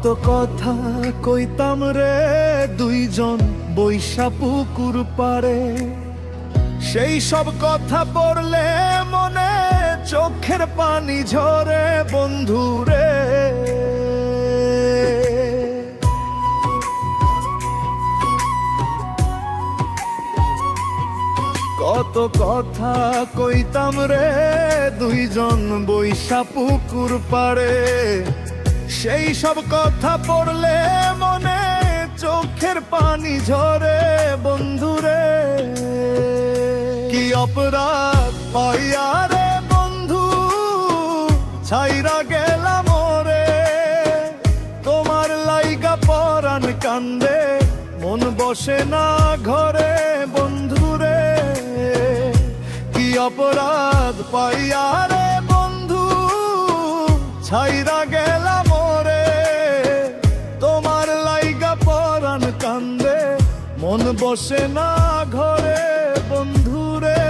কত কথা কইতাম রে দুইজন বৈশা পুকুর পারে, সেই সব কথা পড়লে মনে চোখের পানি ঝরে বন্ধু রে। কত কথা কইতাম রে দুইজন বৈশা পুকুর পারে, সেই সব কথা পড়লে মনে চোখের পানি ঝরে বন্ধুরে। কি অপরাধ পাইয়া রে বন্ধু ছাইরা গেলাম রে, তোমার লাইগা পরাণ কান্দে মন বসে না ঘরে বন্ধুরে। কি অপরাধ পাইয়া রে বন্ধু ছাইরা গেলাম রে, তোমার লাইগা পরাণ কান্দে মন বসে না ঘরে বন্ধুরে।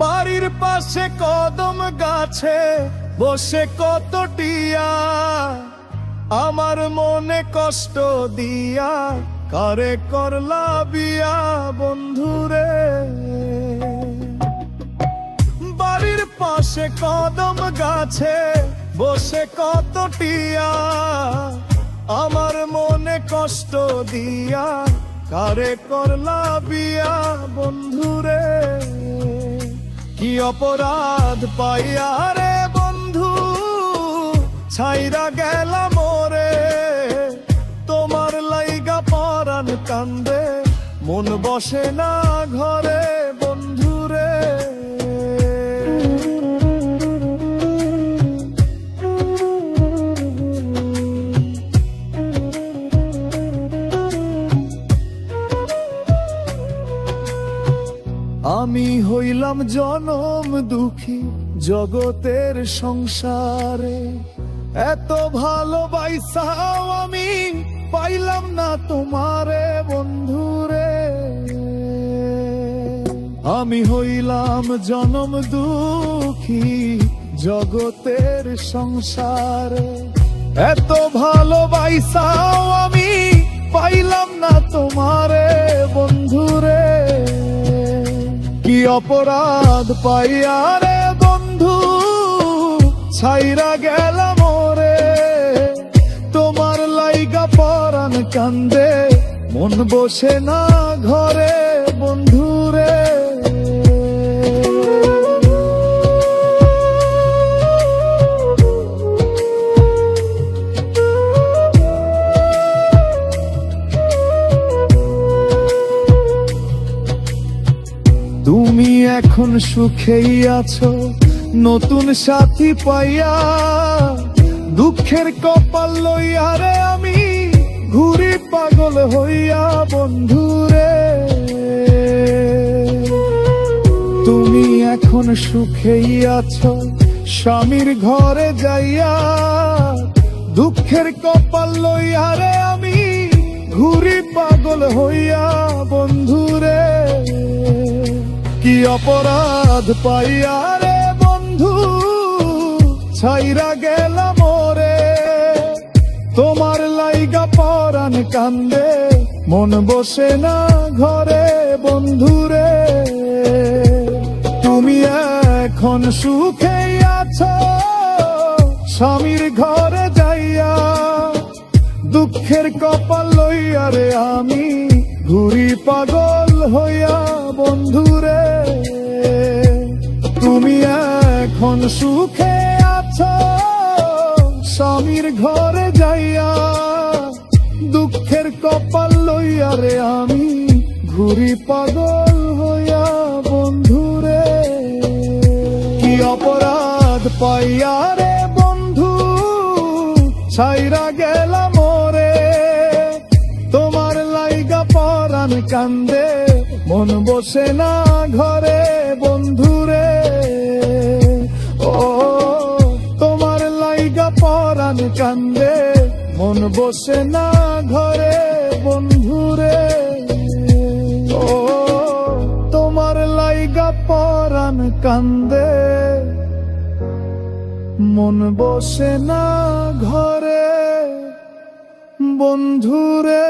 বাড়ির পাশে কদম গাছে বসে কত টিয়া, আমার মনে কষ্ট দিয়া কারে করলা বিয়া বন্ধুরে। বাড়ির পাশে কদম গাছে বসে কত টিয়া, আমার মনে কষ্ট দিয়া কারে করলা বিয়া বন্ধুরে। কি অপরাধ পাইয়া রে বন্ধু ছাইরা গেলাম রে, তোমার লাইগা পরাণ কান্দে মন বসে না ঘরে বন্ধুরে। আমি হইলাম জনম দুঃখী জগতের সংসারে, এত ভালোবাসাও আমি পাইলাম না তোমারে বন্ধুরে। আমি হইলাম জনম দুঃখী জগতের সংসারে, এত ভালোবাসাও আমি পাইলাম না তোমারে বন্ধুরে। কি অপরাধ পাইয়া রে বন্ধু ছাইরা গেলাম রে, তোমার লাইগা পরাণ কান্দে মন বসে না ঘরে বন্ধুরে। তুমি এখন সুখেই আছো নতুন সাথী পাইয়া, দুঃখের কপাল লইয়া রে আমি ঘুরি পাগল হইয়া বন্ধুরে। তুমি এখন সুখেই আছো স্বামীর ঘরে যাইয়া, দুঃখের কপাল লইয়া রে আমি ঘুরি পাগল হইয়া বন্ধুরে। কি অপরাধ পাইয়া রে বন্ধু ছাইরা গেলাম রে, তোমার লাইগা পরাণ কান্দে মন বসে না ঘরে বন্ধুরে। তুমি এখন সুখে আছো স্বামীর ঘরে যাইয়া, দুঃখের কপাল লইয়া রে আমি ঘুরি পাগল হইয়া বন্ধুরে। তুমি এখন সুখে আছো স্বামীর ঘরে যাইয়া, দুঃখের কপাল লইয়া রে আমি ঘুরি পাগল হইয়া বন্ধুরে। কি অপরাধ পাইয়া রে বন্ধু ছাইরা গেলাম রে, তোমার লাইগা পরাণ কান্দে মন বসে না ঘরে বন্ধুরে। ও তোমার লাইগা পরাণ কান্দে মন বসে না ঘরে বন্ধুরে, ও তোমার লাইগা পরাণ কান্দে, মন বসে না ঘরে বন্ধুরে।